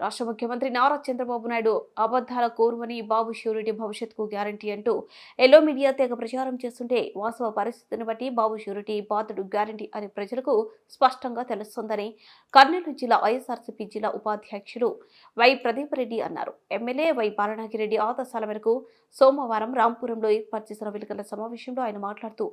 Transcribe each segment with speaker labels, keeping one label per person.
Speaker 1: రాష్ట్ర ముఖ్యమంత్రి నారా చంద్రబాబు నాయుడు అబద్ధాల కోరుమని బాబు ష్యూరిటీ భవిష్యత్తుకు గ్యారంటీ అంటూ ఎల్లో మీడియా తెగ ప్రచారం చేస్తుంటే వాస్తవ పరిస్థితిని బట్టి బాబు ష్యూరిటీ బాధుడు గ్యారంటీ అని ప్రజలకు స్పష్టంగా తెలుస్తోందని కర్నూలు జిల్లా వైఎస్ఆర్సీపీ జిల్లా ఉపాధ్యక్షులు వై ప్రదీప్ రెడ్డి అన్నారు. ఎమ్మెల్యే వై బాలనాగిరెడ్డి ఆదేశాల మేరకు సోమవారం రాంపురంలో ఏర్పాటు చేసిన విలేకరుల సమావేశంలో ఆయన మాట్లాడుతూ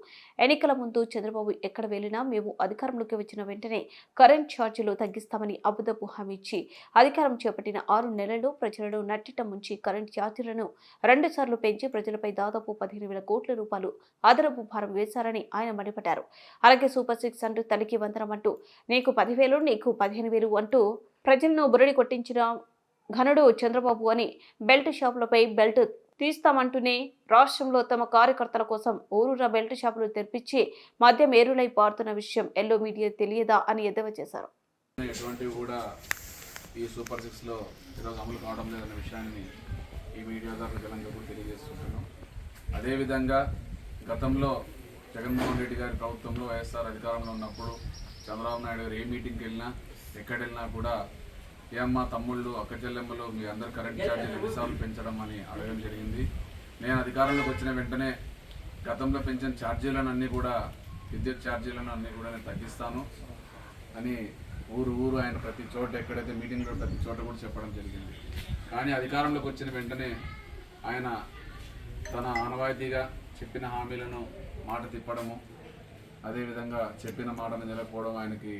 Speaker 1: ఎన్నికల ముందు చంద్రబాబు ఎక్కడ వెళ్లినా మేము అధికారంలోకి వచ్చిన వెంటనే కరెంట్ ఛార్జీలు తగ్గిస్తామని అబద్ధపు హామీ ఇచ్చి అధికారం చేపట్టిన 6 నెలల్లో ప్రజలను నట్టిట ముంచి కరెంట్ ఛార్జీలను 2 సార్లు పెంచి ప్రజలపై దాదాపు 15,000 కోట్ల రూపాయలు అదనపు భారం వేశారని ఆయన మండిపడ్డారు. అలాగే సూపర్ 6 అంటూ తల్లికి వందనం అంటూ నీకు 10,000 నీకు 15,000 అంటూ ప్రజలను బురడి కొట్టించిన ఘనుడు చంద్రబాబు అని బెల్ట్ షాపులపై బెల్ట్ తీస్తామంటూనే రాష్ట్రంలో తమ కార్యకర్తల కోసం ఊరూరా బెల్ట్ షాపులు తెరిపించి మద్యం ఏరులై పారుతున్న విషయం ఎల్లో మీడియా తెలియదా అని ఎద్దేవా చేశారు.
Speaker 2: ఎటువంటివి కూడా ఈ సూపర్ 6లో ఈరోజు అమలు కావడం లేదన్న విషయాన్ని ఈ మీడియా ద్వారా ప్రజలంగా కూడా తెలియజేస్తున్నాను. అదేవిధంగా గతంలో జగన్మోహన్ రెడ్డి గారి ప్రభుత్వంలో వైఎస్ఆర్ అధికారంలో ఉన్నప్పుడు చంద్రబాబు నాయుడు గారు ఏ మీటింగ్కి వెళ్ళినా ఎక్కడ వెళ్ళినా కూడా ఏమ్మా తమ్ముళ్ళు అక్క చెల్లెమ్మలు మీ అందరు కరెంట్ ఛార్జీలు ఎన్నిసార్లు పెంచడం అని అడగడం జరిగింది. నేను అధికారంలోకి వచ్చిన వెంటనే గతంలో పెంచిన ఛార్జీలను అన్నీ కూడా విద్యుత్ ఛార్జీలను అన్నీ కూడా నేను తగ్గిస్తాను అని ఊరు ఆయన ప్రతి చోట ఎక్కడైతే మీటింగ్లో ప్రతి చోట కూడా చెప్పడం జరిగింది. కానీ అధికారంలోకి వచ్చిన వెంటనే ఆయన తన ఆనవాయితీగా చెప్పిన హామీలను మాట తిప్పడము, అదేవిధంగా చెప్పిన మాటను నిలకపోవడం ఆయనకి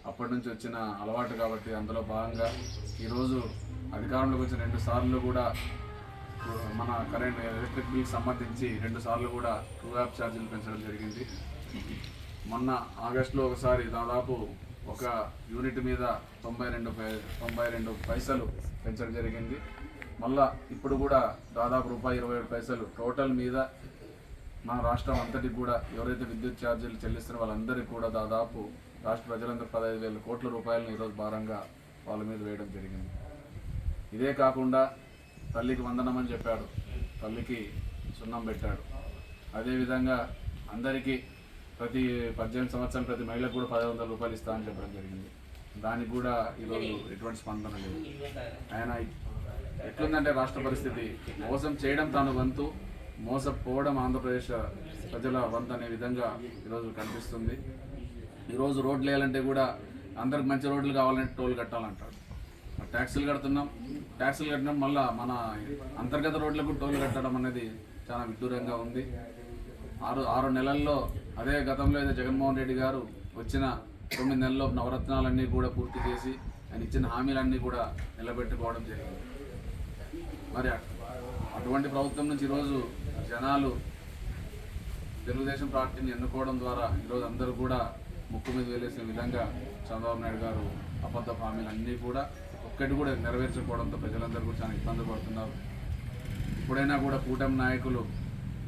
Speaker 2: అప్పటి నుంచి వచ్చిన అలవాటు. కాబట్టి అందులో భాగంగా ఈరోజు అధికారంలోకి వచ్చిన 2 సార్లు కూడా మన కరెంట్ ఎలక్ట్రిక్ బిల్ సంబంధించి 2 సార్లు కూడా ట్రూ యాప్ ఛార్జీలు పెంచడం జరిగింది. మొన్న ఆగస్టులో ఒకసారి దాదాపు ఒక యూనిట్ మీద 92 పైసలు పెంచడం జరిగింది. మళ్ళా ఇప్పుడు కూడా దాదాపు ₹27 టోటల్ మీద మన రాష్ట్రం అంతటికి కూడా ఎవరైతే విద్యుత్ ఛార్జీలు చెల్లిస్తున్నారో వాళ్ళందరికీ కూడా దాదాపు రాష్ట్ర ప్రజలందరూ 15,000 కోట్ల రూపాయలను ఈరోజు భారంగా వాళ్ళ మీద వేయడం జరిగింది. ఇదే కాకుండా తల్లికి వందనం అని చెప్పాడు, తల్లికి సున్నం పెట్టాడు. అదేవిధంగా అందరికీ ప్రతి 18 సంవత్సరాలు ప్రతి మహిళకు కూడా 1,500 రూపాయలు ఇస్తామని చెప్పడం జరిగింది. దానికి కూడా ఈరోజు ఎటువంటి స్పందన లేదు. ఆయన ఎట్లుందంటే రాష్ట్ర పరిస్థితి మోసం చేయడం తాను వంతు, మోసపోవడం ఆంధ్రప్రదేశ్ ప్రజల వంతు అనే విధంగా ఈరోజు కనిపిస్తుంది. ఈరోజు రోడ్లు వేయాలంటే కూడా అందరికి మంచి రోడ్లు కావాలంటే టోల్ కట్టాలంటాడు. ట్యాక్సులు కట్టడం మళ్ళీ మన అంతర్గత రోడ్లకు టోల్ కట్టడం అనేది చాలా విడ్డూరంగా ఉంది. 6 నెలల్లో అదే గతంలో అయితే జగన్మోహన్ రెడ్డి గారు వచ్చిన 9 నెలల్లో నవరత్నాలన్నీ కూడా పూర్తి చేసి ఆయన ఇచ్చిన హామీలన్నీ కూడా నిలబెట్టుకోవడం జరిగింది. మరి అటువంటి ప్రభుత్వం నుంచి ఈరోజు జనాలు తెలుగుదేశం పార్టీని ఎన్నుకోవడం ద్వారా ఈరోజు అందరూ కూడా ముక్కు మీద వేలేసే విధంగా చంద్రబాబు నాయుడు గారు అబద్ధ హామీలు అన్నీ కూడా ఒక్కటి కూడా నెరవేర్చకపోవడంతో ప్రజలందరూ కూడా చాలా ఇబ్బంది పడుతున్నారు. ఇప్పుడైనా కూడా కూటమి నాయకులు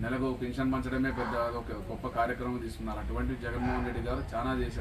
Speaker 2: నెలకు పెన్షన్ పంచడమే పెద్ద ఒక గొప్ప కార్యక్రమం తీసుకున్నారు. అటువంటి జగన్మోహన్ రెడ్డి గారు చాలా చేశారు.